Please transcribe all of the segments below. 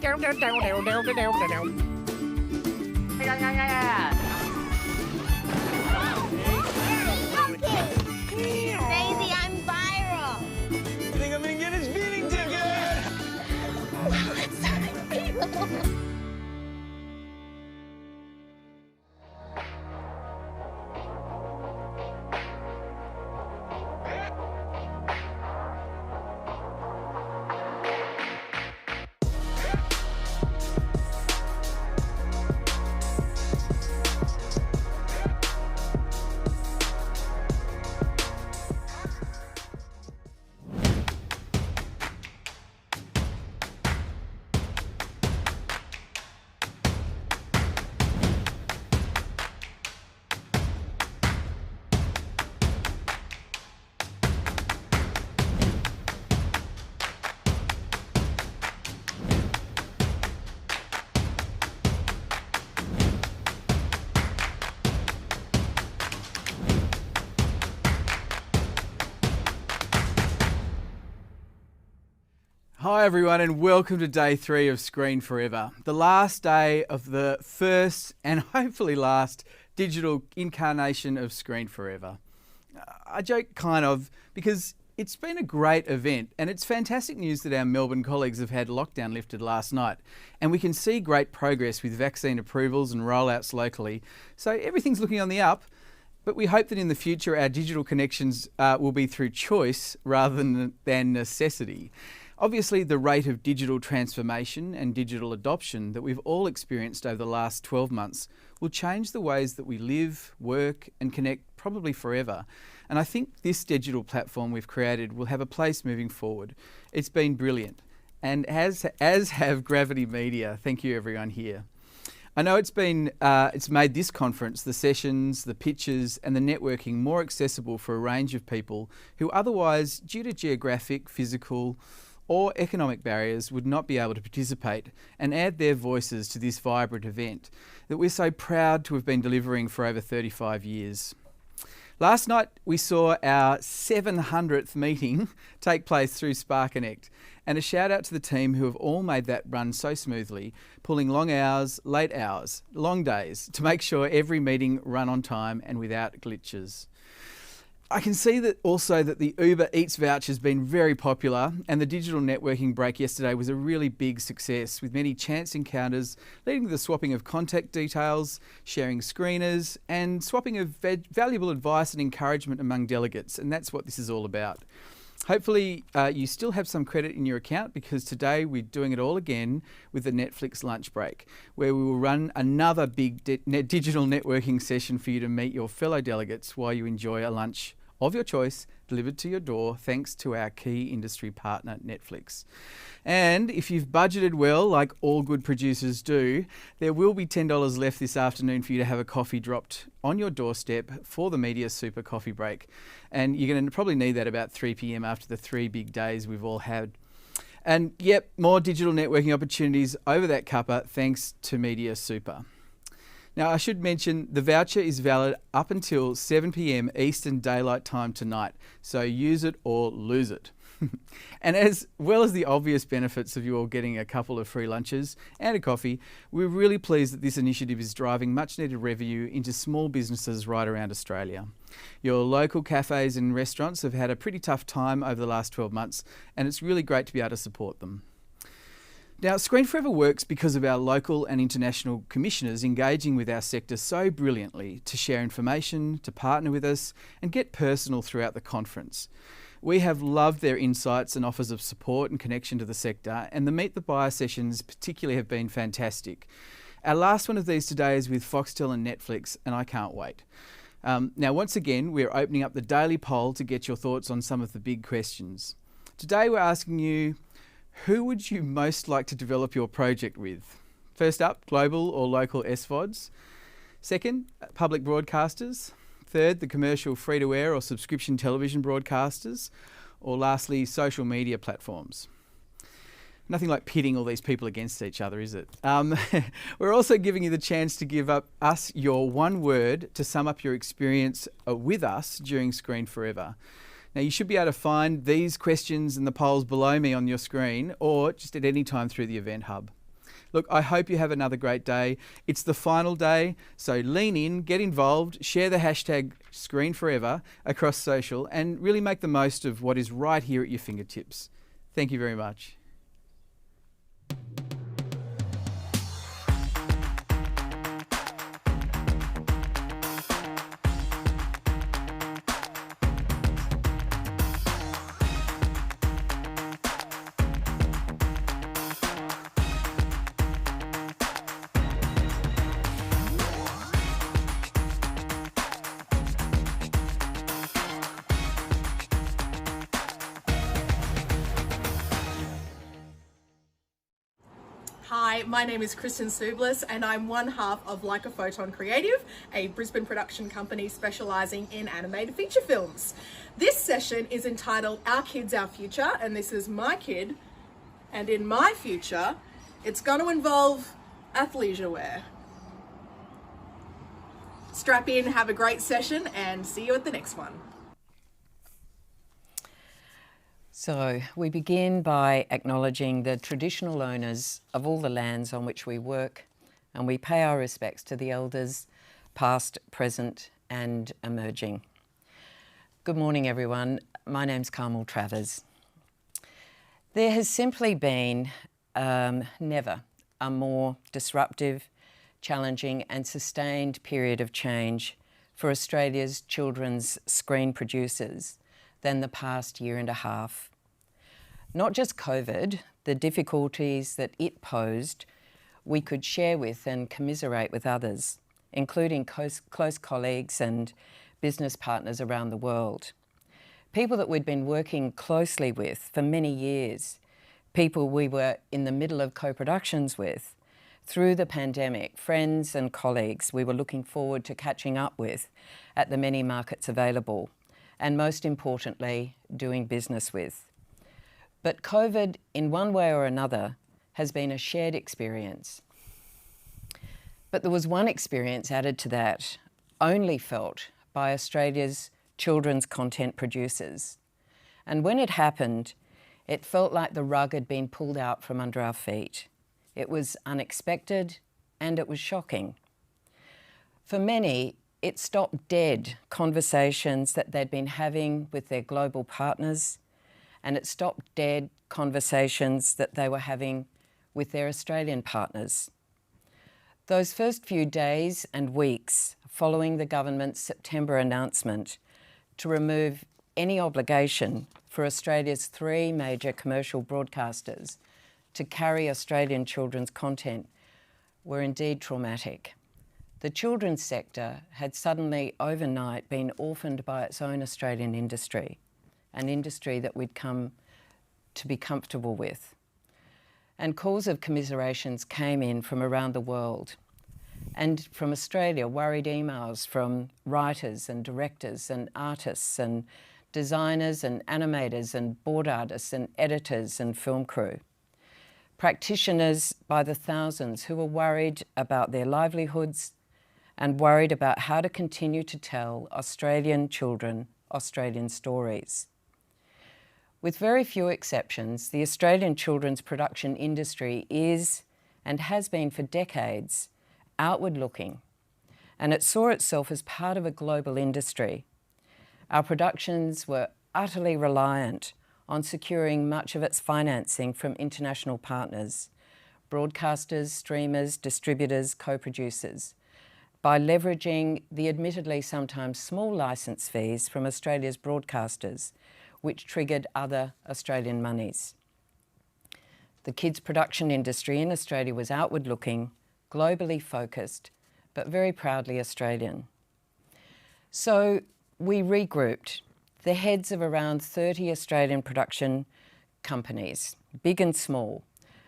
Crazy, I'm viral. You think I'm gonna get a speeding ticket? Well, it's time. Hi everyone and welcome to day 3 of Screen Forever, the last day of the first and hopefully last digital incarnation of Screen Forever. I joke kind of because it's been a great event and it's fantastic news that our Melbourne colleagues have had lockdown lifted last night and we can see great progress with vaccine approvals and rollouts locally, so everything's looking on the up. But we hope that in the future our digital connections will be through choice rather than necessity. Obviously, the rate of digital transformation and digital adoption that we've all experienced over the last 12 months will change the ways that we live, work and connect probably forever. And I think this digital platform we've created will have a place moving forward. It's been brilliant, and as have Gravity Media. Thank you everyone here. I know it's made this conference, the sessions, the pitches and the networking more accessible for a range of people who otherwise, due to geographic, physical or economic barriers, would not be able to participate and add their voices to this vibrant event that we're so proud to have been delivering for over 35 years. Last night we saw our 700th meeting take place through SparkConnect, and a shout out to the team who have all made that run so smoothly, pulling long hours, late hours, long days to make sure every meeting run on time and without glitches. I can see that also that the Uber Eats voucher has been very popular, and the digital networking break yesterday was a really big success with many chance encounters leading to the swapping of contact details, sharing screeners and swapping of valuable advice and encouragement among delegates, and that's what this is all about. Hopefully you still have some credit in your account, because today we're doing it all again with the Netflix lunch break, where we will run another big digital networking session for you to meet your fellow delegates while you enjoy a lunch of your choice delivered to your door, thanks to our key industry partner Netflix. And if you've budgeted well, like all good producers do, there will be $10 left this afternoon for you to have a coffee dropped on your doorstep for the Media Super coffee break. And you're going to probably need that about 3 p.m. after the 3 big days we've all had. And yep, more digital networking opportunities over that cuppa thanks to Media Super. Now, I should mention the voucher is valid up until 7 p.m. Eastern Daylight Time tonight, so use it or lose it. And as well as the obvious benefits of you all getting a couple of free lunches and a coffee, we're really pleased that this initiative is driving much needed revenue into small businesses right around Australia. Your local cafes and restaurants have had a pretty tough time over the last 12 months, and it's really great to be able to support them. Now, Screen Forever works because of our local and international commissioners engaging with our sector so brilliantly to share information, to partner with us and get personal throughout the conference. We have loved their insights and offers of support and connection to the sector, and the Meet the Buyer sessions particularly have been fantastic. Our last one of these today is with Foxtel and Netflix, and I can't wait. Now, once again, we're opening up the daily poll to get your thoughts on some of the big questions. Today we're asking you, who would you most like to develop your project with? First up, global or local SVODs. Second, public broadcasters. Third, the commercial free-to-air or subscription television broadcasters. Or lastly, social media platforms. Nothing like pitting all these people against each other, is it? We're also giving you the chance to give us your one word to sum up your experience with us during Screen Forever. Now, you should be able to find these questions and the polls below me on your screen, or just at any time through the event hub. Look, I hope you have another great day. It's the final day, so lean in, get involved, share the hashtag #ScreenForever across social, and really make the most of what is right here at your fingertips. Thank you very much. Hi, my name is Kristen Sublis and I'm one half of Like a Photon Creative, a Brisbane production company specialising in animated feature films. This session is entitled Our Kids, Our Future, and this is my kid, and in my future, it's going to involve athleisure wear. Strap in, have a great session, and see you at the next one. So we begin by acknowledging the traditional owners of all the lands on which we work, and we pay our respects to the elders, past, present and emerging. Good morning everyone, my name's Carmel Travers. There has simply been never a more disruptive, challenging and sustained period of change for Australia's children's screen producers than the past year and a half. Not just COVID, the difficulties that it posed, we could share with and commiserate with others, including close colleagues and business partners around the world. People that we'd been working closely with for many years, people we were in the middle of co-productions with. Through the pandemic, friends and colleagues we were looking forward to catching up with at the many markets available, and most importantly, doing business with. But COVID, in one way or another, has been a shared experience. But there was one experience added to that, only felt by Australia's children's content producers. And when it happened, it felt like the rug had been pulled out from under our feet. It was unexpected and it was shocking. For many, it stopped dead conversations that they'd been having with their global partners, and it stopped dead conversations that they were having with their Australian partners. Those first few days and weeks following the government's September announcement to remove any obligation for Australia's 3 major commercial broadcasters to carry Australian children's content were indeed traumatic. The children's sector had suddenly overnight been orphaned by its own Australian industry, an industry that we'd come to be comfortable with. And calls of commiserations came in from around the world. And from Australia, worried emails from writers and directors and artists and designers and animators and board artists and editors and film crew. Practitioners by the thousands who were worried about their livelihoods and worried about how to continue to tell Australian children Australian stories. With very few exceptions, the Australian children's production industry is, and has been for decades, outward-looking, and it saw itself as part of a global industry. Our productions were utterly reliant on securing much of its financing from international partners, broadcasters, streamers, distributors, co-producers, by leveraging the admittedly sometimes small licence fees from Australia's broadcasters, which triggered other Australian monies. The kids' production industry in Australia was outward-looking, globally focused, but very proudly Australian. So we regrouped the heads of around 30 Australian production companies, big and small,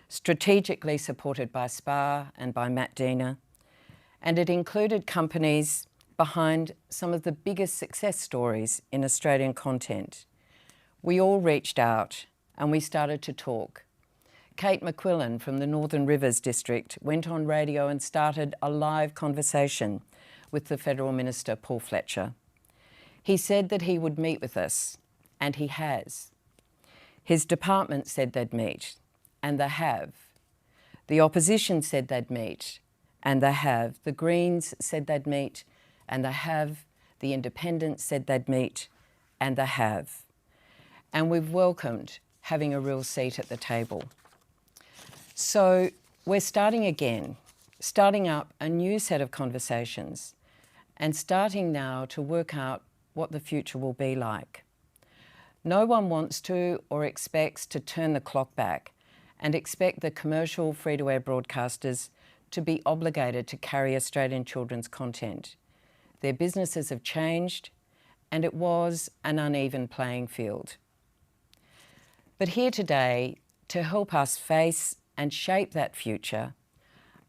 strategically supported by SPA and by Matt Diener, and it included companies behind some of the biggest success stories in Australian content. We all reached out and we started to talk. Kate McQuillan from the Northern Rivers District went on radio and started a live conversation with the Federal Minister, Paul Fletcher. He said that he would meet with us, and he has. His department said they'd meet, and they have. The opposition said they'd meet, and they have. The Greens said they'd meet, and they have. The Independents said they'd meet, and they have. And we've welcomed having a real seat at the table. So we're starting again, starting up a new set of conversations and starting now to work out what the future will be like. No one wants to or expects to turn the clock back and expect the commercial free-to-air broadcasters to be obligated to carry Australian children's content. Their businesses have changed, and it was an uneven playing field. But here today, to help us face and shape that future,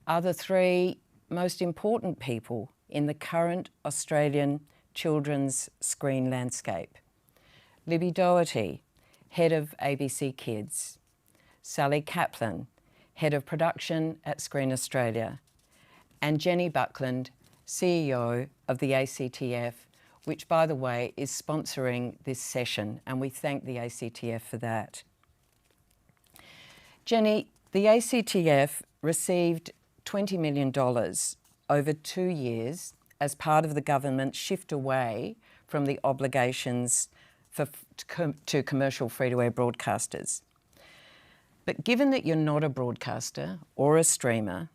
are the three most important people in the current Australian children's screen landscape. Libbie Doherty, Head of ABC Kids. Sally Caplan, Head of Production at Screen Australia. And Jenny Buckland, CEO of the ACTF, which, by the way, is sponsoring this session, and we thank the ACTF for that. Jenny, the ACTF received $20 million over 2 years as part of the government's shift away from the obligations to commercial free-to-air broadcasters. But given that you're not a broadcaster or a streamer,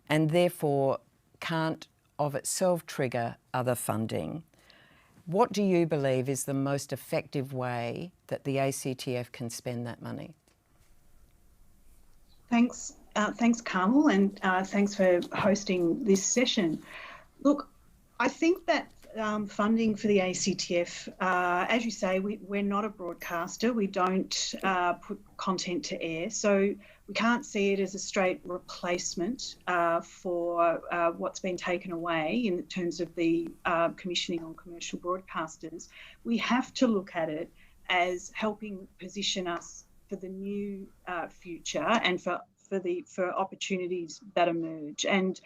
and therefore can't of itself trigger other funding, what do you believe is the most effective way that the ACTF can spend that money? Thanks, Carmel, and thanks for hosting this session. Look, I think that funding for the ACTF, as you say, we're not a broadcaster. We don't put content to air, so we can't see it as a straight replacement for what's been taken away in terms of the commissioning on commercial broadcasters. We have to look at it as helping position us for the new future and for opportunities that emerge. And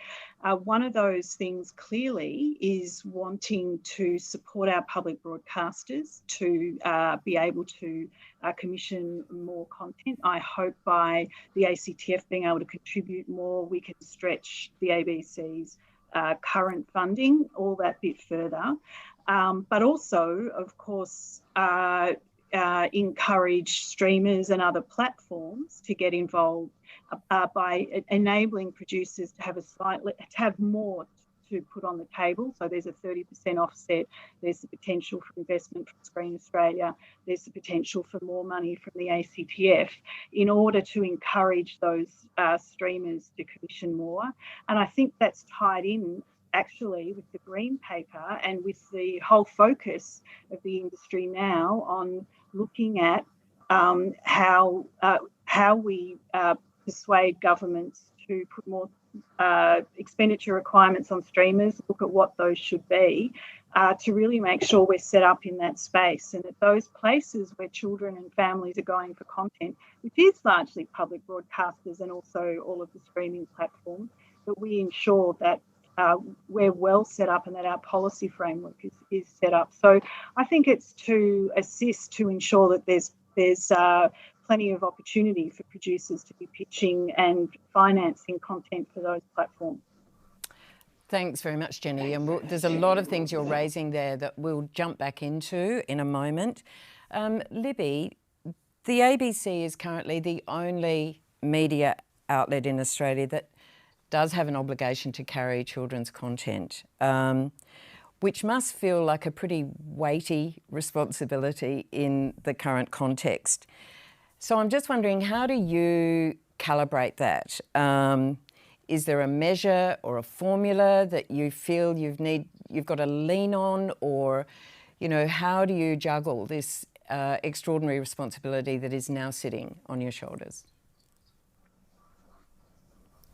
one of those things clearly is wanting to support our public broadcasters to be able to commission more content. I hope by the ACTF being able to contribute more, we can stretch the ABC's current funding all that bit further. But also, of course, encourage streamers and other platforms to get involved by enabling producers to have more to put on the table. So there's a 30% offset. There's the potential for investment from Screen Australia. There's the potential for more money from the ACTF in order to encourage those streamers to commission more. And I think that's tied in actually with the Green Paper and with the whole focus of the industry now on looking at how we persuade governments to put more expenditure requirements on streamers, look at what those should be, to really make sure we're set up in that space, and that those places where children and families are going for content, which is largely public broadcasters and also all of the streaming platforms, that we ensure that we're well set up and that our policy framework is set up. So I think it's to assist to ensure that there's plenty of opportunity for producers to be pitching and financing content for those platforms. Thanks very much, Jenny. And there's a lot of things you're raising there that we'll jump back into in a moment. Libbie, the ABC is currently the only media outlet in Australia that does have an obligation to carry children's content, which must feel like a pretty weighty responsibility in the current context. So I'm just wondering, how do you calibrate that? Is there a measure or a formula that you feel you've got to lean on, or, you know, how do you juggle this extraordinary responsibility that is now sitting on your shoulders?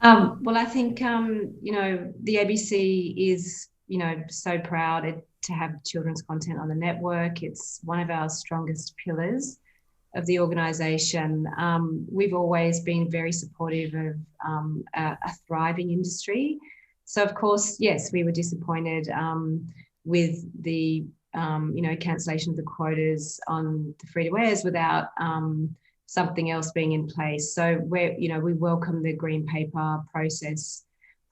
Well, I think, you know, the ABC is, you know, so proud to have children's content on the network. It's one of our strongest pillars of the organisation. We've always been very supportive of a thriving industry. So, of course, yes, we were disappointed with the, you know, cancellation of the quotas on the free-to-airs without something else being in place. So we welcome the green paper process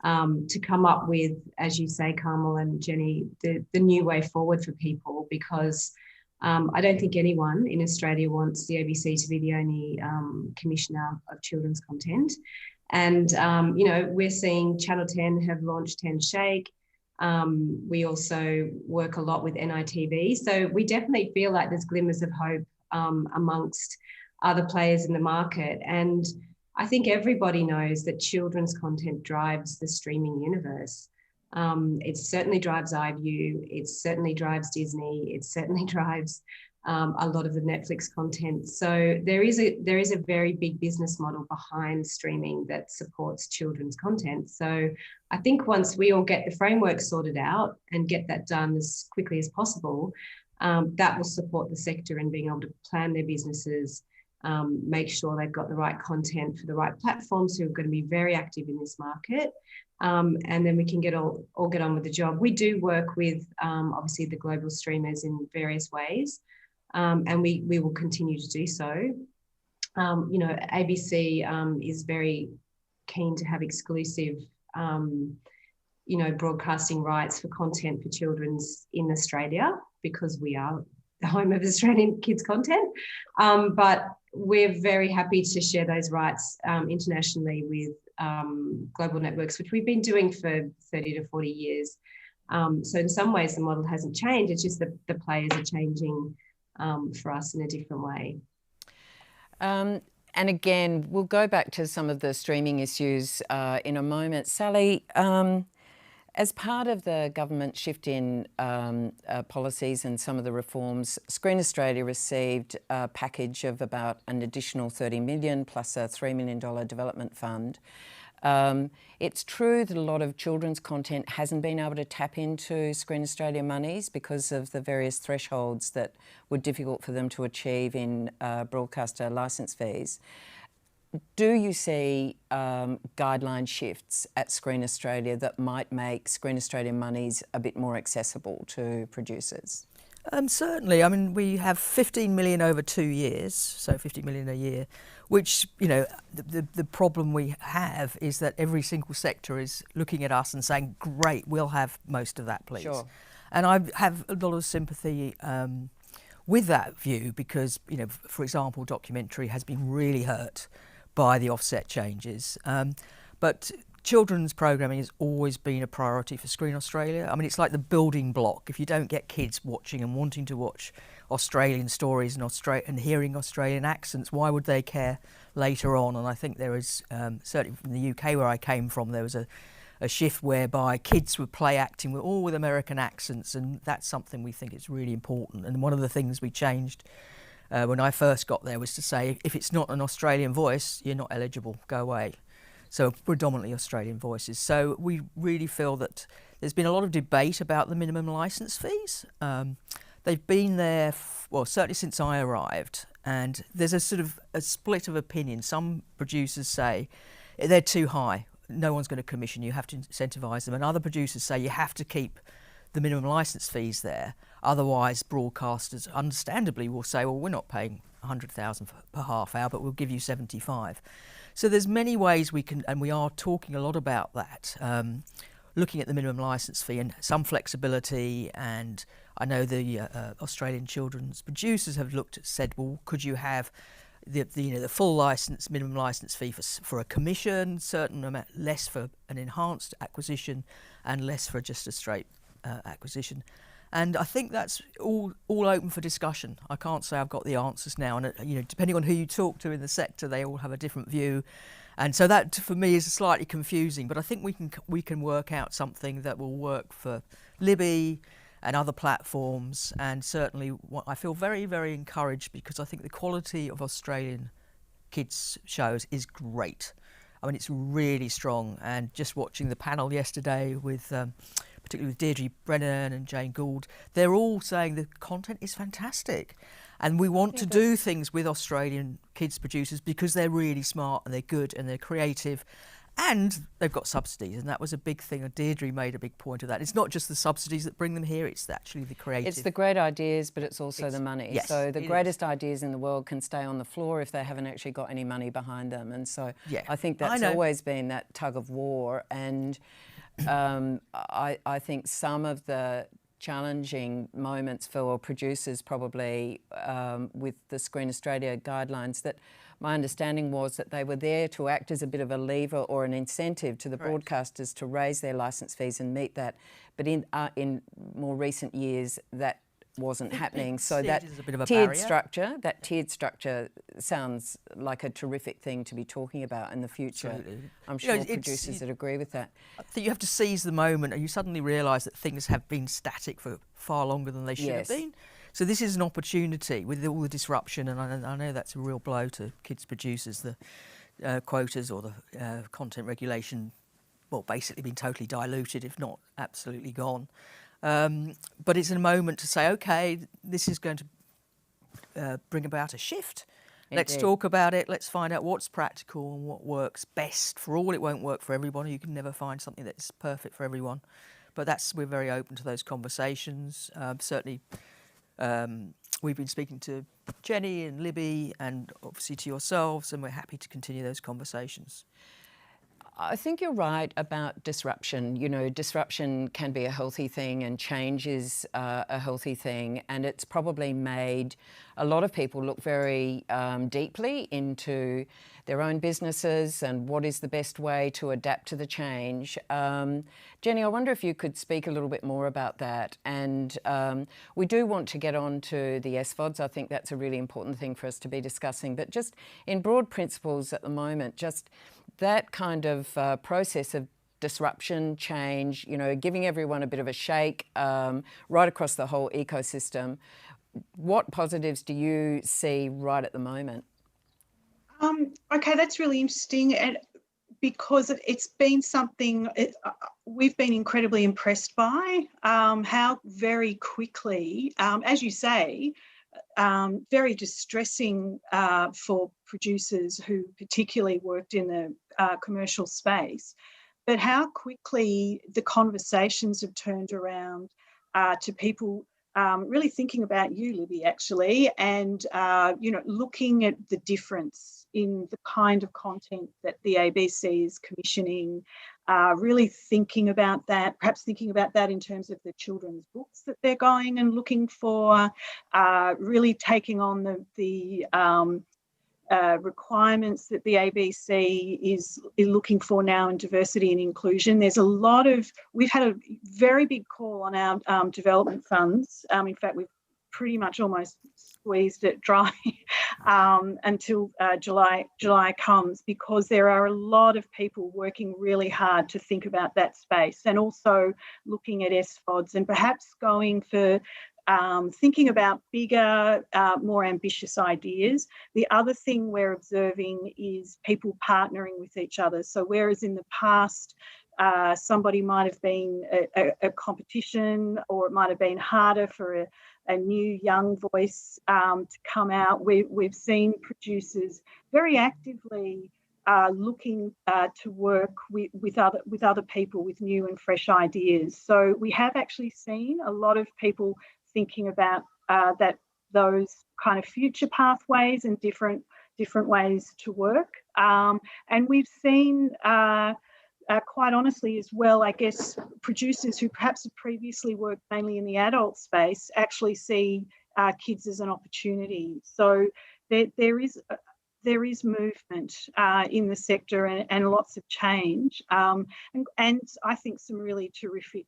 to come up with, as you say, Carmel and Jenny, the new way forward for people, because I don't think anyone in Australia wants the ABC to be the only commissioner of children's content. And, we're seeing Channel 10 have launched 10 Shake. We also work a lot with NITV. So we definitely feel like there's glimmers of hope amongst other players in the market. And I think everybody knows that children's content drives the streaming universe. It certainly drives iView, it certainly drives Disney, it certainly drives a lot of the Netflix content. So there is a very big business model behind streaming that supports children's content. So I think once we all get the framework sorted out and get that done as quickly as possible, that will support the sector in being able to plan their businesses, make sure they've got the right content for the right platforms who are going to be very active in this market. And then we can all get on with the job. We do work with obviously the global streamers in various ways, and we will continue to do so. ABC is very keen to have exclusive broadcasting rights for content for children's in Australia, because we are the home of Australian kids content. But we're very happy to share those rights internationally with global networks, which we've been doing for 30 to 40 years. So in some ways the model hasn't changed, it's just that the players are changing for us in a different way. And again, we'll go back to some of the streaming issues in a moment. Sally, as part of the government shift in policies and some of the reforms, Screen Australia received a package of about an additional $30 million plus a $3 million development fund. It's true that a lot of children's content hasn't been able to tap into Screen Australia monies because of the various thresholds that were difficult for them to achieve in broadcaster licence fees. Do you see guideline shifts at Screen Australia that might make Screen Australia monies a bit more accessible to producers? Certainly. I mean, we have 15 million over 2 years, so 50 million a year, which, the problem we have is that every single sector is looking at us and saying, great, we'll have most of that, please. Sure. And I have a lot of sympathy with that view because, for example, documentary has been really hurt by the offset changes. But children's programming has always been a priority for Screen Australia. I mean, it's like the building block. If you don't get kids watching and wanting to watch Australian stories and hearing Australian accents, why would they care later on? And I think there is, certainly from the UK where I came from, there was a shift whereby kids would play acting with American accents, and that's something we think is really important. And one of the things we changed when I first got there was to say, if it's not an Australian voice, you're not eligible, go away. So predominantly Australian voices. So we really feel that there's been a lot of debate about the minimum licence fees. They've been there, certainly since I arrived, and there's a sort of a split of opinion. Some producers say they're too high, no one's going to commission you, have to incentivise them, and other producers say you have to keep the minimum licence fees there, otherwise broadcasters understandably will say, well, we're not paying 100,000 per half hour, but we'll give you 75. So there's many ways we can, and we are talking a lot about that, looking at the minimum licence fee and some flexibility. And I know the Australian children's producers have said, well, could you have the full license, minimum licence fee for a commission, certain amount, less for an enhanced acquisition, and less for just a straight acquisition. And I think that's all open for discussion. I can't say I've got the answers now, and depending on who you talk to in the sector, they all have a different view, and so that for me is slightly confusing. But I think we can work out something that will work for Libbie and other platforms, and certainly I feel very, very encouraged because I think the quality of Australian kids shows is great. I mean, it's really strong, and just watching the panel yesterday with particularly with Deirdre Brennan and Jane Gould, they're all saying the content is fantastic. And we want to do things with Australian kids producers because they're really smart and they're good and they're creative. And they've got subsidies, and that was a big thing. Deirdre made a big point of that. It's not just the subsidies that bring them here, it's actually the creative. It's the great ideas, but it's also the money. Yes, so the greatest ideas in the world can stay on the floor if they haven't actually got any money behind them. And so I think that's always been that tug of war. And I think some of the challenging moments for producers probably with the Screen Australia guidelines, that my understanding was that they were there to act as a bit of a lever or an incentive to the broadcasters to raise their licence fees and meet that. But in more recent years, that wasn't happening. So that tiered structure sounds like a terrific thing to be talking about in the future. Absolutely. I'm sure producers would agree with that. I think you have to seize the moment, and you suddenly realise that things have been static for far longer than they should have been. So this is an opportunity with all the disruption, and I know that's a real blow to kids producers, the quotas or the content regulation, well, basically been totally diluted, if not absolutely gone. But it's a moment to say, OK, this is going to bring about a shift. Indeed. Let's talk about it. Let's find out what's practical and what works best for all. It won't work for everybody. You can never find something that's perfect for everyone. But we're very open to those conversations. Certainly, we've been speaking to Jenny and Libbie and obviously to yourselves, and we're happy to continue those conversations. I think you're right about disruption. You know, disruption can be a healthy thing, and change is a healthy thing. And it's probably made a lot of people look very deeply into their own businesses and what is the best way to adapt to the change. Jenny, I wonder if you could speak a little bit more about that. And we do want to get on to the SVODs. I think that's a really important thing for us to be discussing. But just in broad principles at the moment, just that kind of process of disruption, change, you know, giving everyone a bit of a shake right across the whole ecosystem. What positives do you see right at the moment? Okay, that's really interesting, and because it's been something we've been incredibly impressed by, how very quickly, as you say, very distressing for producers who particularly worked in the commercial space, but how quickly the conversations have turned around to people really thinking about you, Libbie, actually, and you know, looking at the difference in the kind of content that the ABC is commissioning, really thinking about that, perhaps thinking about that in terms of the children's books that they're going and looking for, really taking on the requirements that the ABC is looking for now in diversity and inclusion. There's a lot of, we've had a very big call on our development funds. In fact, we've pretty much almost squeezed it dry until July comes, because there are a lot of people working really hard to think about that space, and also looking at SVODs and perhaps going for thinking about bigger, more ambitious ideas. The other thing we're observing is people partnering with each other. So whereas in the past, somebody might have been a competition, or it might have been harder for a new young voice to come out, we've seen producers very actively looking to work with other people with new and fresh ideas. So we have actually seen a lot of people thinking about those kind of future pathways and different ways to work. And we've seen, quite honestly as well, I guess, producers who perhaps have previously worked mainly in the adult space actually see kids as an opportunity. So there is movement in the sector, and lots of change, and I think some really terrific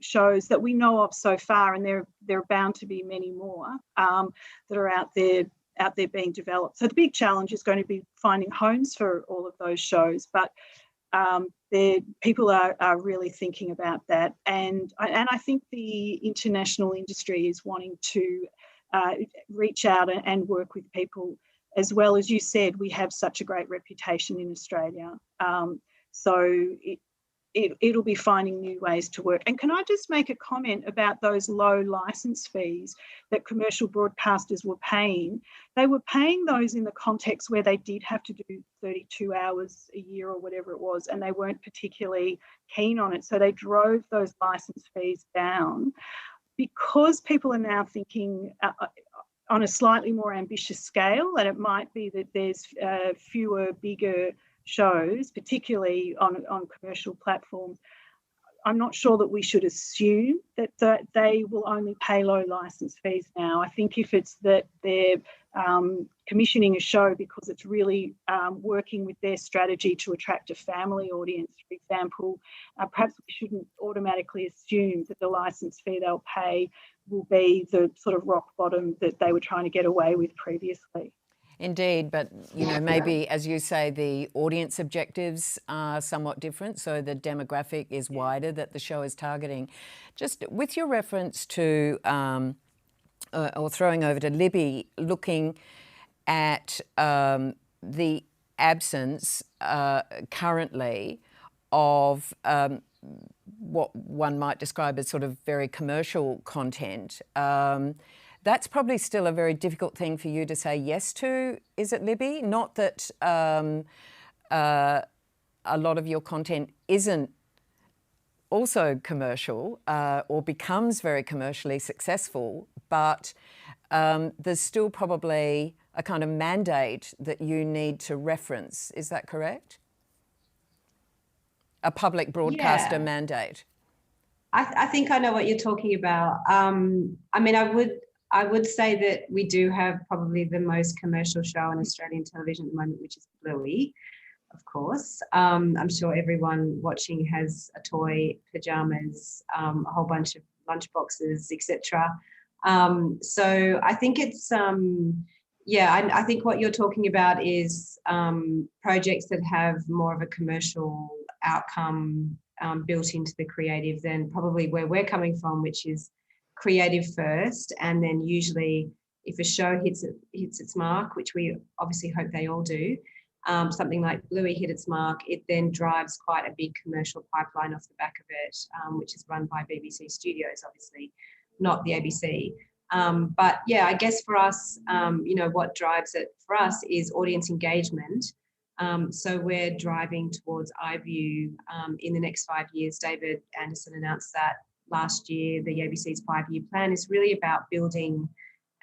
shows that we know of so far, and there are bound to be many more that are out there being developed. So the big challenge is going to be finding homes for all of those shows, but people are really thinking about that, and I think the international industry is wanting to reach out and work with people. As well, as you said, we have such a great reputation in Australia. So it'll be finding new ways to work. And can I just make a comment about those low license fees that commercial broadcasters were paying? They were paying those in the context where they did have to do 32 hours a year or whatever it was, and they weren't particularly keen on it. So they drove those license fees down. Because people are now thinking on a slightly more ambitious scale, and it might be that there's fewer, bigger shows, particularly on commercial platforms, I'm not sure that we should assume that they will only pay low license fees now. I think if it's that they're commissioning a show because it's really working with their strategy to attract a family audience, for example, perhaps we shouldn't automatically assume that the license fee they'll pay will be the sort of rock bottom that they were trying to get away with previously. Indeed, but maybe, as you say, the audience objectives are somewhat different, so the demographic is wider that the show is targeting. Just with your reference to, or throwing over to Libbie, looking at the absence currently of what one might describe as sort of very commercial content, that's probably still a very difficult thing for you to say yes to, is it, Libbie? Not that a lot of your content isn't also commercial or becomes very commercially successful, but there's still probably a kind of mandate that you need to reference. Is that correct? A public broadcaster mandate. I think I know what you're talking about. I mean, I would say that we do have probably the most commercial show on Australian television at the moment, which is Bluey, of course. I'm sure everyone watching has a toy, pajamas, a whole bunch of lunchboxes, etc. So I think it's, I think what you're talking about is projects that have more of a commercial outcome built into the creative than probably where we're coming from, which is creative first, and then usually if a show hits its mark, which we obviously hope they all do, something like Bluey hit its mark, it then drives quite a big commercial pipeline off the back of it, which is run by BBC Studios, obviously, not the ABC. But yeah, I guess for us, what drives it for us is audience engagement. So we're driving towards iView in the next 5 years. David Anderson announced that last year. The ABC's 5-year plan is really about building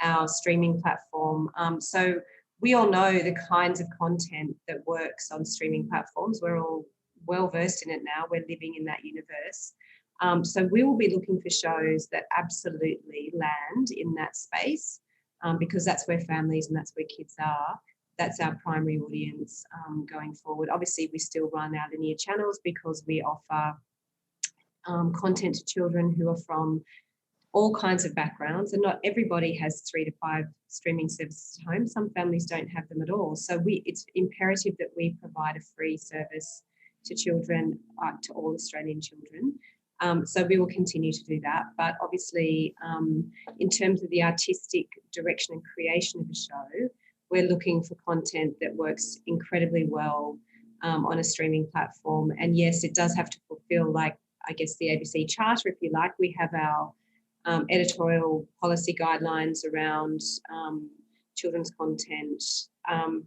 our streaming platform. So we all know the kinds of content that works on streaming platforms. We're all well versed in it now. We're living in that universe. So we will be looking for shows that absolutely land in that space because that's where families and that's where kids are. That's our primary audience going forward. Obviously, we still run our linear channels because we offer content to children who are from all kinds of backgrounds, and not everybody has 3 to 5 streaming services at home. Some families don't have them at all. So it's imperative that we provide a free service to children, to all Australian children. So we will continue to do that. But obviously, in terms of the artistic direction and creation of a show, we're looking for content that works incredibly well on a streaming platform. And yes, it does have to fulfill, like, I guess, the ABC Charter, if you like. We have our editorial policy guidelines around children's content.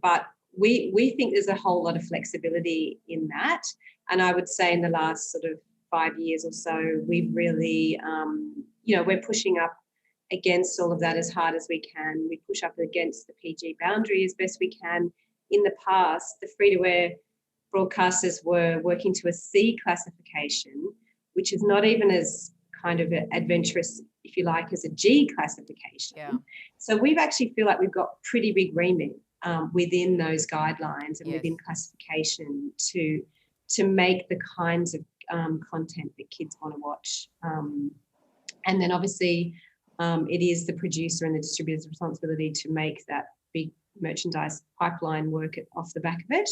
But we think there's a whole lot of flexibility in that. And I would say in the last sort of 5 years or so, we've really, we're pushing up against all of that as hard as we can. We push up against the PG boundary as best we can. In the past, the free-to-air broadcasters were working to a C classification, which is not even as kind of adventurous, if you like, as a G classification. Yeah. So we've actually feel like we've got pretty big remit within those guidelines and within classification to make the kinds of content that kids want to watch. And then obviously it is the producer and the distributor's responsibility to make that big merchandise pipeline work off the back of it.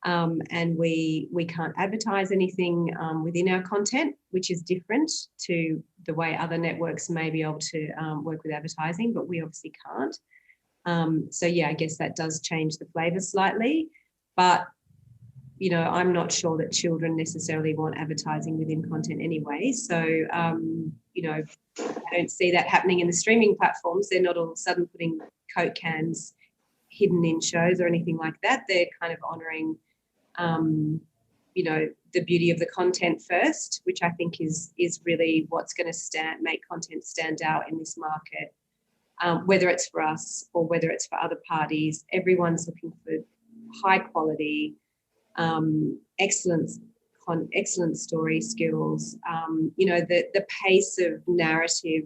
And we can't advertise anything within our content, which is different to the way other networks may be able to work with advertising, but we obviously can't. So yeah, I guess that does change the flavour slightly. But you know, I'm not sure that children necessarily want advertising within content anyway. So, you know, I don't see that happening in the streaming platforms. They're not all of a sudden putting Coke cans hidden in shows or anything like that. They're kind of honouring, you know, the beauty of the content first, which I think is really what's going to make content stand out in this market. Whether it's for us or whether it's for other parties, everyone's looking for high quality, excellent story skills. You know, the pace of narrative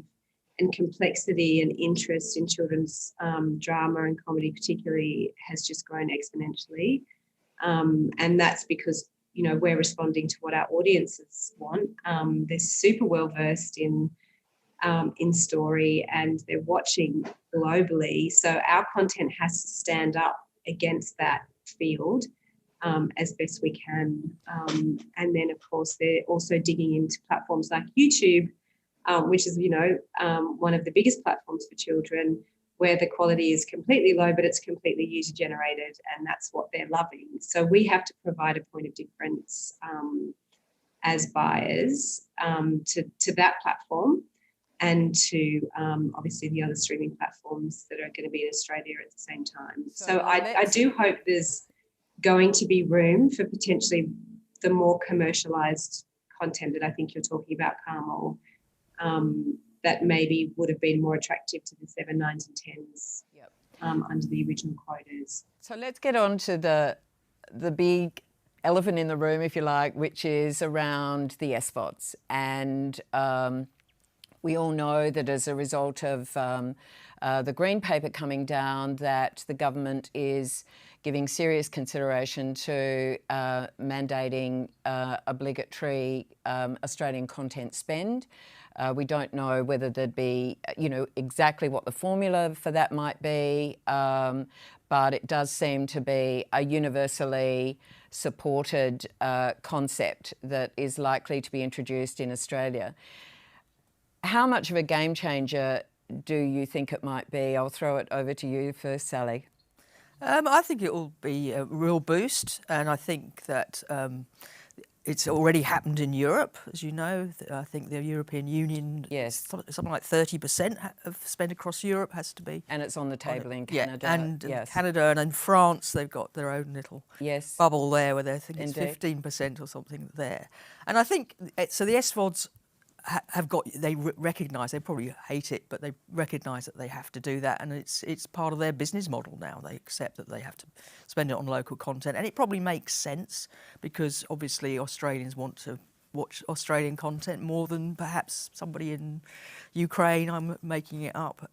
and complexity and interest in children's drama and comedy particularly has just grown exponentially. And that's because, you know, we're responding to what our audiences want. They're super well versed in story, and they're watching globally. So our content has to stand up against that field as best we can. And then, of course, they're also digging into platforms like YouTube, which is, you know, one of the biggest platforms for children, where the quality is completely low, but it's completely user-generated, and that's what they're loving. So we have to provide a point of difference as buyers to that platform, and to obviously the other streaming platforms that are going to be in Australia at the same time. So I do hope there's going to be room for potentially the more commercialised content that I think you're talking about, Carmel, that maybe would have been more attractive to the 7, 9s and 10s under the original quotas. So let's get on to the big elephant in the room, if you like, which is around the SVODs. And we all know that as a result of the Green Paper coming down, that the government is giving serious consideration to mandating obligatory Australian content spend. We don't know whether there'd be, you know, exactly what the formula for that might be, but it does seem to be a universally supported concept that is likely to be introduced in Australia. How much of a game changer do you think it might be? I'll throw it over to you first, Sally. I think it will be a real boost, and I think that it's already happened in Europe, as you know. I think the European Union, yes, something like 30% of spend across Europe has to be. And it's on the table in Canada. Yeah, and yes. Canada and in France, they've got their own little bubble there where they think it's 15% or something there. And I think, so the SVODs they recognise, they probably hate it, but they recognise that they have to do that, and it's part of their business model now. They accept that they have to spend it on local content, and it probably makes sense because obviously Australians want to watch Australian content more than perhaps somebody in Ukraine. I'm making it up.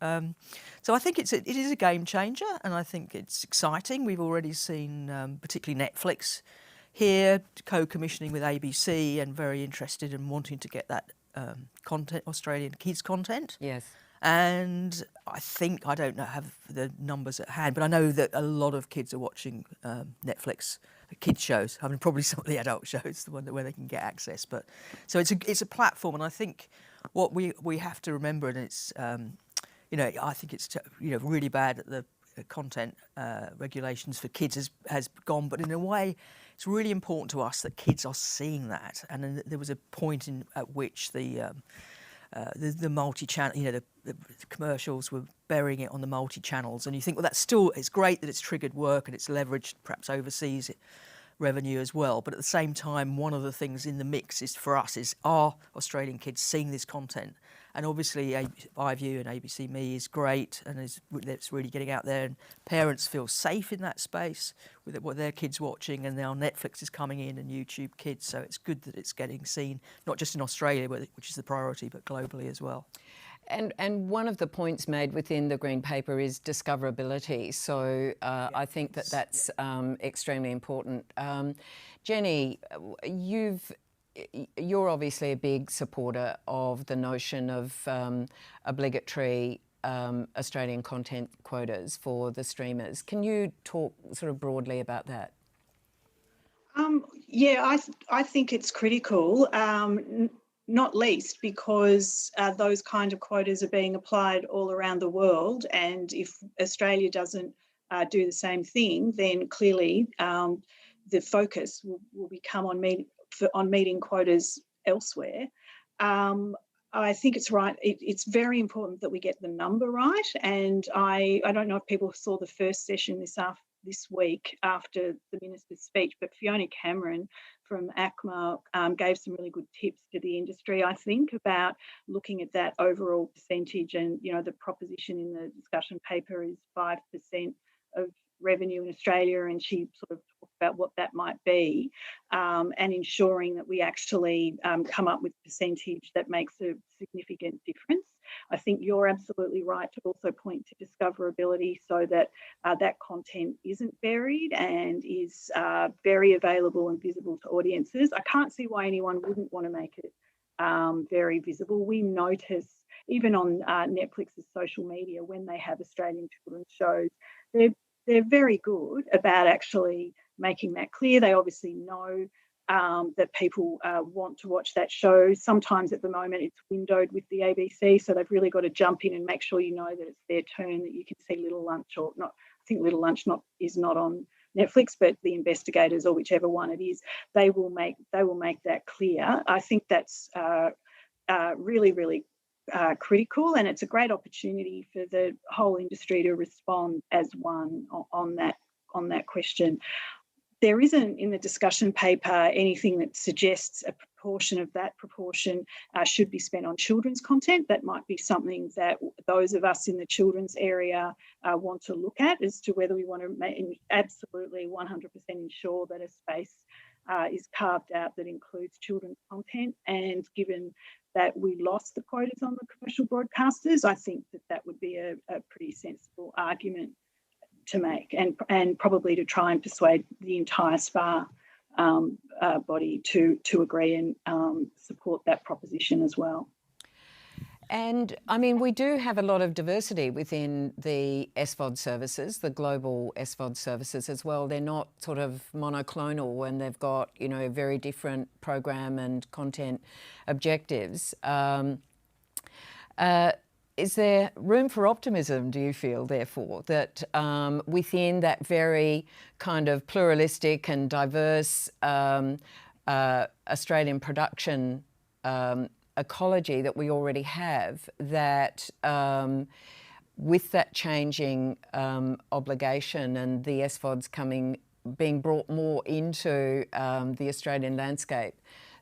So I think it is a game changer, and I think it's exciting. We've already seen particularly Netflix here co-commissioning with ABC and very interested in wanting to get that content, Australian kids content. Yes. And I don't know, have the numbers at hand, but I know that a lot of kids are watching Netflix kids shows. I mean, probably some of the adult shows, the one where they can get access. But so it's a platform, and I think what we have to remember, and it's you know, I think it's really bad that the content regulations for kids has gone, but in a way, it's really important to us that kids are seeing that. And then there was a point at which the multi-channel, you know, the commercials were burying it on the multi-channels, and you think, well, it's great that it's triggered work and it's leveraged perhaps overseas revenue as well. But at the same time, one of the things in the mix is for us is, are Australian kids seeing this content? And obviously iView and ABC Me is great, and it's really getting out there, and parents feel safe in that space with what their kids watching, and now Netflix is coming in and YouTube Kids, so it's good that it's getting seen, not just in Australia, which is the priority, but globally as well. And one of the points made within the Green Paper is discoverability. So I think that's extremely important. Jenny, you're obviously a big supporter of the notion of obligatory Australian content quotas for the streamers. Can you talk sort of broadly about that? Yeah, I think it's critical, not least because those kind of quotas are being applied all around the world, and if Australia doesn't do the same thing, then clearly the focus will become on meeting quotas elsewhere. I think it's right. It's very important that we get the number right. And I don't know if people saw the first session this week after the minister's speech, but Fiona Cameron from ACMA gave some really good tips to the industry, I think, about looking at that overall percentage. And, you know, the proposition in the discussion paper is 5% of revenue in Australia, and she sort of talked about what that might be, and ensuring that we actually come up with a percentage that makes a significant difference. I think you're absolutely right to also point to discoverability, so that that content isn't buried and is very available and visible to audiences. I can't see why anyone wouldn't want to make it very visible. We notice, even on Netflix's social media, when they have Australian children's shows, they're very good about actually making that clear. They obviously know that people want to watch that show. Sometimes at the moment it's windowed with the ABC, so they've really got to jump in and make sure you know that it's their turn, that you can see Little Lunch or not. I think Little Lunch is not on Netflix, but The Investigators, or whichever one it is, they will make that clear. I think that's really, really critical, and it's a great opportunity for the whole industry to respond as one on that question. There isn't in the discussion paper anything that suggests a proportion of that proportion should be spent on children's content. That might be something that those of us in the children's area want to look at, as to whether we want to absolutely 100% ensure that a space is carved out that includes children's content. And given that we lost the quotas on the commercial broadcasters, I think that would be a pretty sensible argument to make, and probably to try and persuade the entire SPA body to agree and support that proposition as well. And I mean, we do have a lot of diversity within the SVOD services, the global SVOD services as well. They're not sort of monoclonal, and they've got, you know, very different program and content objectives. Is there room for optimism, do you feel, therefore, that within that very kind of pluralistic and diverse Australian production ecology that we already have, that with that changing obligation and the SVODs being brought more into the Australian landscape,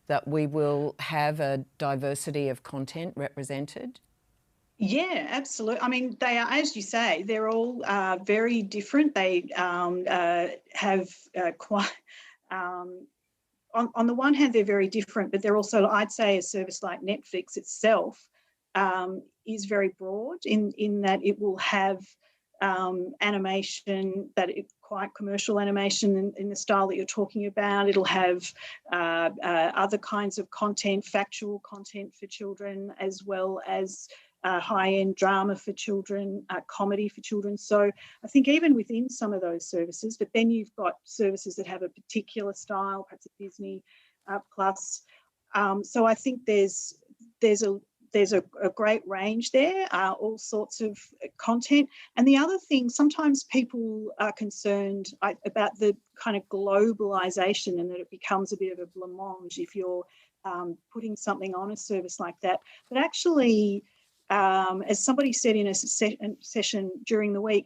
that we will have a diversity of content represented? Yeah, absolutely. I mean, they are, as you say, they're all very different. They have quite, on the one hand, they're very different, but they're also, I'd say, a service like Netflix itself is very broad in that it will have animation that it's quite commercial animation in the style that you're talking about. It'll have other kinds of content, factual content for children, as well as high-end drama for children, comedy for children. So I think even within some of those services, but then you've got services that have a particular style, perhaps a Disney Plus. So I think there's a great range there, all sorts of content. And the other thing, sometimes people are concerned about the kind of globalisation, and that it becomes a bit of a blancmange if you're putting something on a service like that. But actually, as somebody said in a session during the week,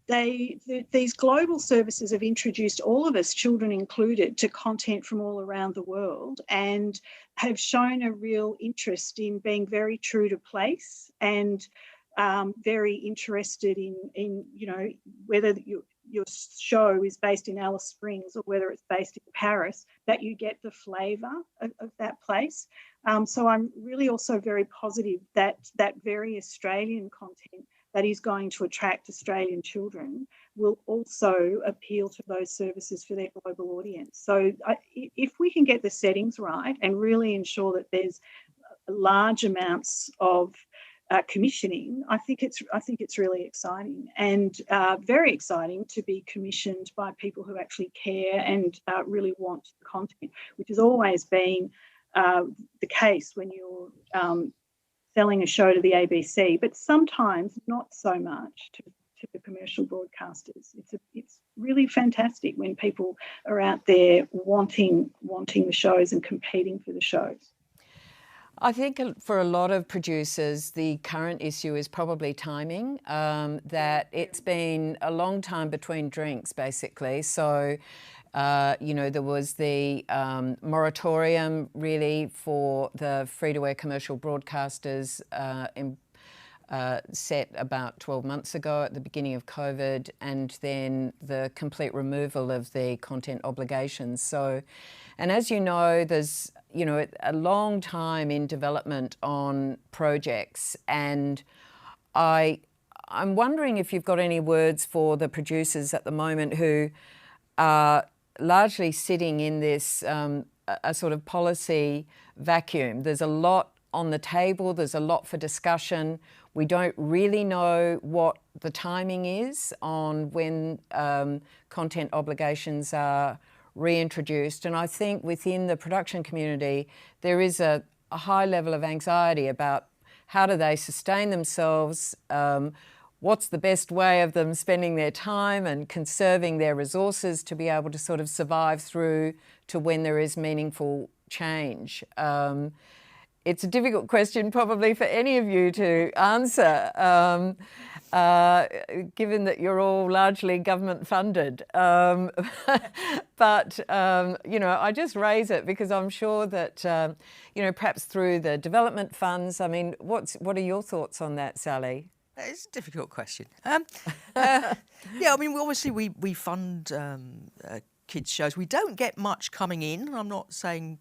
these global services have introduced all of us, children included, to content from all around the world, and have shown a real interest in being very true to place, and very interested in you know, whether your show is based in Alice Springs or whether it's based in Paris, that you get the flavour of that place. So I'm really also very positive that that very Australian content that is going to attract Australian children will also appeal to those services for their global audience. So if we can get the settings right and really ensure that there's large amounts of commissioning, I think it's really exciting, and very exciting to be commissioned by people who actually care and really want the content, which has always been the case when you're selling a show to the ABC, but sometimes not so much to the commercial broadcasters. It's really fantastic when people are out there wanting the shows and competing for the shows. I think for a lot of producers, the current issue is probably timing, that it's been a long time between drinks, basically. So, there was the moratorium really for the free-to-air commercial broadcasters set about 12 months ago at the beginning of COVID, and then the complete removal of the content obligations. So, and as you know, there's a long time in development on projects, and I'm wondering if you've got any words for the producers at the moment who are largely sitting in this a sort of policy vacuum. There's a lot on the table, there's a lot for discussion. We don't really know what the timing is on when content obligations are reintroduced, and I think within the production community there is a high level of anxiety about how do they sustain themselves, what's the best way of them spending their time and conserving their resources to be able to sort of survive through to when there is meaningful change. It's a difficult question probably for any of you to answer, given that you're all largely government funded. But, I just raise it because I'm sure that, perhaps through the development funds, I mean, what are your thoughts on that, Sally? It's a difficult question. Obviously we fund kids' shows. We don't get much coming in. I'm not saying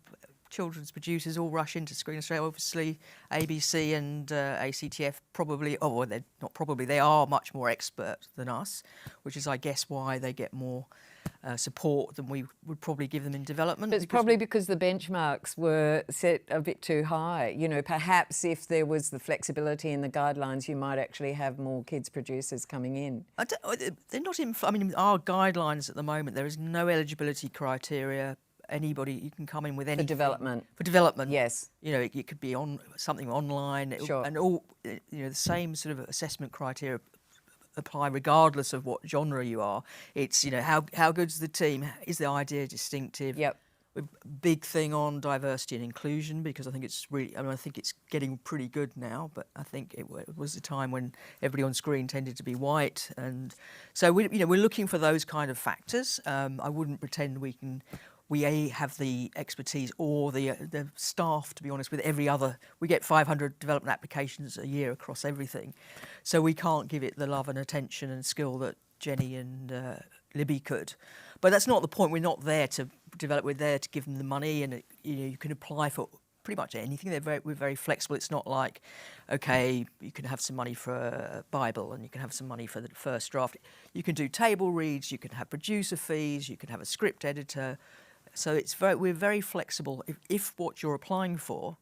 children's producers all rush into Screen Australia. Obviously, ABC and ACTF they are much more expert than us, which is, I guess, why they get more support than we would probably give them in development. It's probably because the benchmarks were set a bit too high. Perhaps if there was the flexibility in the guidelines, you might actually have more kids producers coming in. They're not in. Our guidelines at the moment, there is no eligibility criteria. Anybody, you can come in with anything. For development. Yes. It could be on something online. Sure. And all, the same sort of assessment criteria apply regardless of what genre you are. It's, how good's the team? Is the idea distinctive? Yep. Big thing on diversity and inclusion, because I think it's getting pretty good now, but I think it was a time when everybody on screen tended to be white, and so we're looking for those kind of factors. I wouldn't pretend we have the expertise or the staff, to be honest, with every other. We get 500 development applications a year across everything. So we can't give it the love and attention and skill that Jenny and Libbie could. But that's not the point. We're not there to develop. We're there to give them the money, and you can apply for pretty much anything. We're very flexible. It's not like, okay, you can have some money for a Bible and you can have some money for the first draft. You can do table reads, you can have producer fees, you can have a script editor. So we're very flexible. If what you're applying for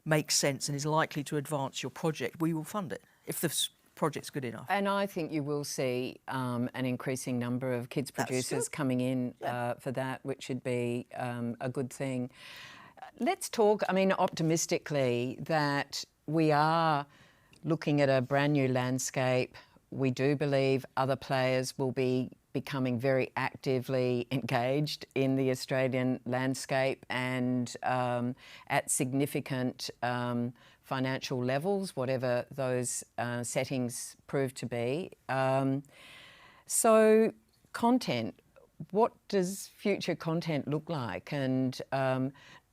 makes sense and is likely to advance your project, we will fund it if the project's good enough. And I think you will see an increasing number of kids producers coming in for that, which should be a good thing. Let's talk, optimistically, that we are looking at a brand new landscape. We do believe other players will be becoming very actively engaged in the Australian landscape and at significant financial levels, whatever those settings prove to be. So content, what does future content look like? And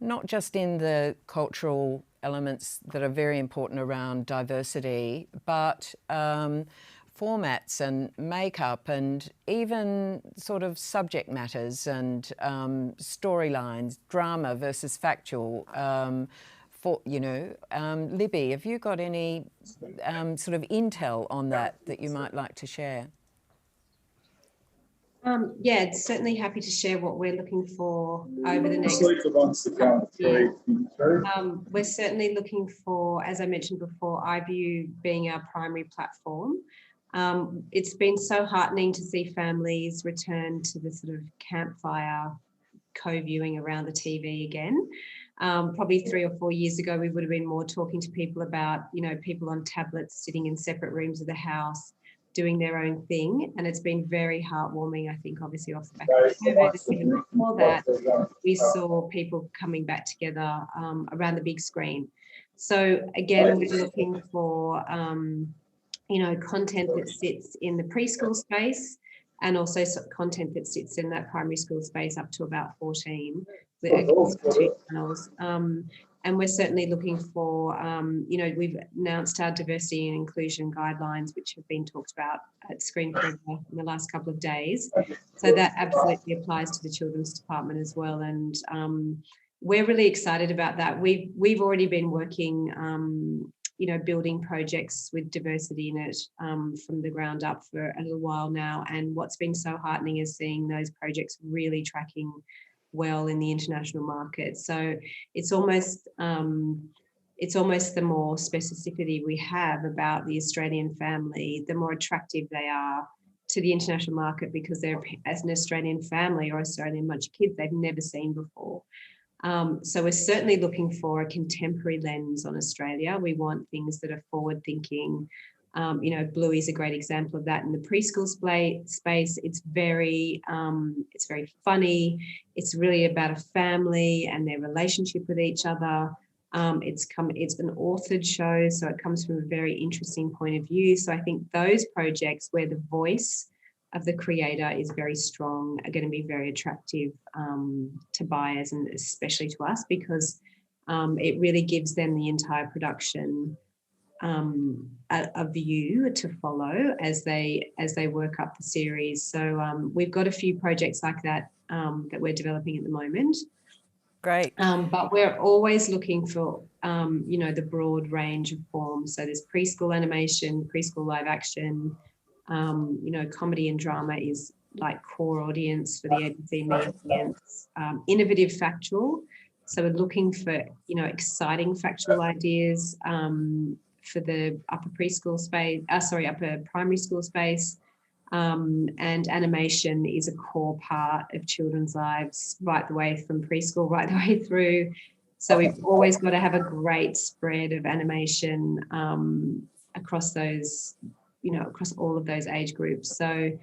not just in the cultural elements that are very important around diversity, but formats and makeup and even sort of subject matters and storylines, drama versus factual. Libbie, have you got any sort of intel on that you might like to share? Certainly happy to share what we're looking for over the next. We're certainly looking for, as I mentioned before, iView being our primary platform. It's been so heartening to see families return to the sort of campfire co-viewing around the TV again. Probably 3 or 4 years ago, we would have been more talking to people about, people on tablets sitting in separate rooms of the house, doing their own thing, and it's been very heartwarming. I think obviously off the back of COVID, even before that, we saw people coming back together around the big screen. So again, we're looking for content that sits in the preschool space, and also content that sits in that primary school space up to about 14 with 2 channels. And we're certainly looking for, we've announced our diversity and inclusion guidelines, which have been talked about at Screen Forever in the last couple of days. So that absolutely applies to the Children's Department as well. And we're really excited about that. We've already been working, building projects with diversity in it from the ground up for a little while now. And what's been so heartening is seeing those projects really tracking well in the international market. So it's almost the more specificity we have about the Australian family, the more attractive they are to the international market, because they're, as an Australian family or Australian bunch of kids, they've never seen before. So we're certainly looking for a contemporary lens on Australia. We want things that are forward thinking. Bluey is a great example of that in the preschool space. It's very funny. It's really about a family and their relationship with each other. It's an authored show, so it comes from a very interesting point of view. So I think those projects where the voice of the creator is very strong are going to be very attractive to buyers, and especially to us, because it really gives them the entire production a view to follow as they work up the series. So we've got a few projects like that that we're developing at the moment. Great. But we're always looking for the broad range of forms. So there's preschool animation, preschool live action, comedy and drama is like core audience for the ABC Media audience. Innovative factual. So we're looking for, exciting factual ideas for the upper primary school space. And animation is a core part of children's lives right the way from preschool, right the way through. So we've always got to have a great spread of animation across those, across all of those age groups. So,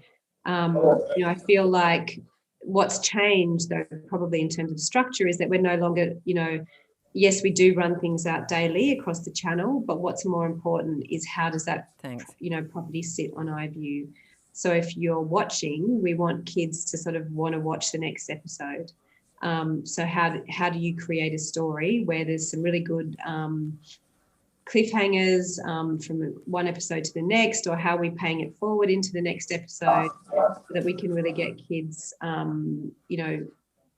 I feel like what's changed, though, probably in terms of structure, is that we're no longer, yes, we do run things out daily across the channel, but what's more important is how does that, property sit on iView? So if you're watching, we want kids to sort of want to watch the next episode. So how do you create a story where there's some really good cliffhangers from one episode to the next, or how are we paying it forward into the next episode so that we can really get kids,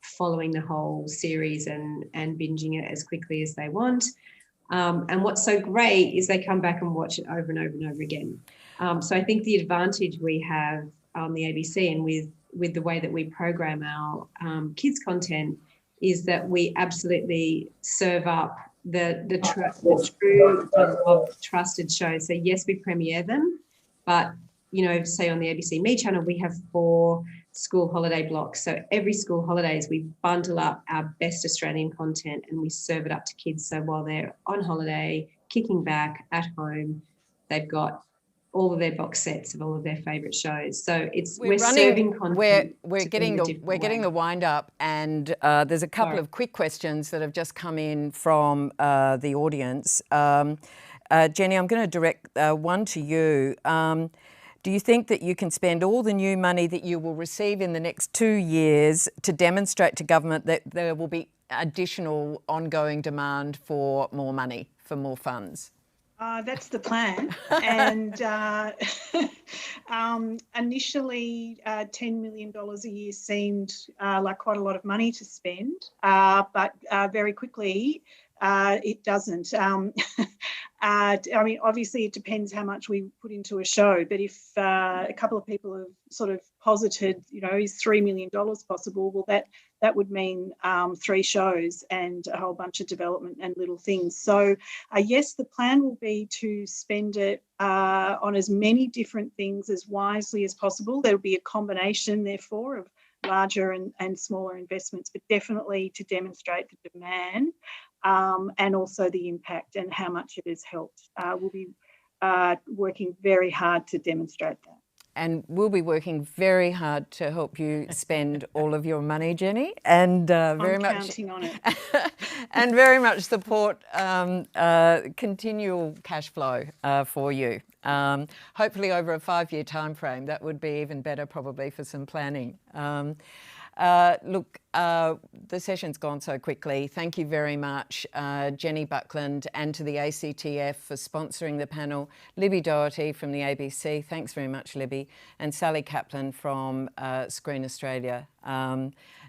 following the whole series and binging it as quickly as they want. And what's so great is they come back and watch it over and over and over again. So I think the advantage we have on the ABC and with the way that we program our kids content is that we absolutely serve up the true of trusted shows. So yes, we premiere them, but say on the ABC Me channel, we have 4 school holiday blocks. So every school holidays, we bundle up our best Australian content and we serve it up to kids. So while they're on holiday, kicking back at home, they've got all of their box sets of all of their favourite shows. So we're serving content. We're getting the wind up, and there's a couple of quick questions that have just come in from the audience. Jenny, I'm going to direct one to you. Do you think that you can spend all the new money that you will receive in the next 2 years to demonstrate to government that there will be additional ongoing demand for more money, for more funds? That's the plan. And initially, $10 million a year seemed like quite a lot of money to spend, but very quickly it doesn't. Obviously it depends how much we put into a show, but if a couple of people have sort of posited, is $3 million possible? Well, that would mean 3 shows and a whole bunch of development and little things. So yes, the plan will be to spend it on as many different things as wisely as possible. There'll be a combination, therefore, of larger and smaller investments, but definitely to demonstrate the demand and also the impact and how much it has helped. We'll be are working very hard to demonstrate that. And we'll be working very hard to help you spend all of your money, Jenny, and very I'm much counting on it. and very much support continual cash flow for you. Hopefully over a 5-year time frame, that would be even better probably for some planning. Look, the session's gone so quickly. Thank you very much, Jenny Buckland, and to the ACTF for sponsoring the panel. Libbie Doherty from the ABC, thanks very much, Libbie, and Sally Caplan from Screen Australia.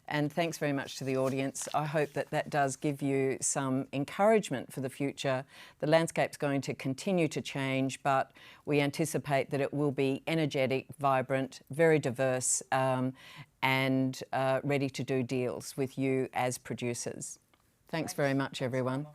And thanks very much to the audience. I hope that that does give you some encouragement for the future. The landscape's going to continue to change, but we anticipate that it will be energetic, vibrant, very diverse, and ready to do deals with you as producers. Thanks very much, everyone.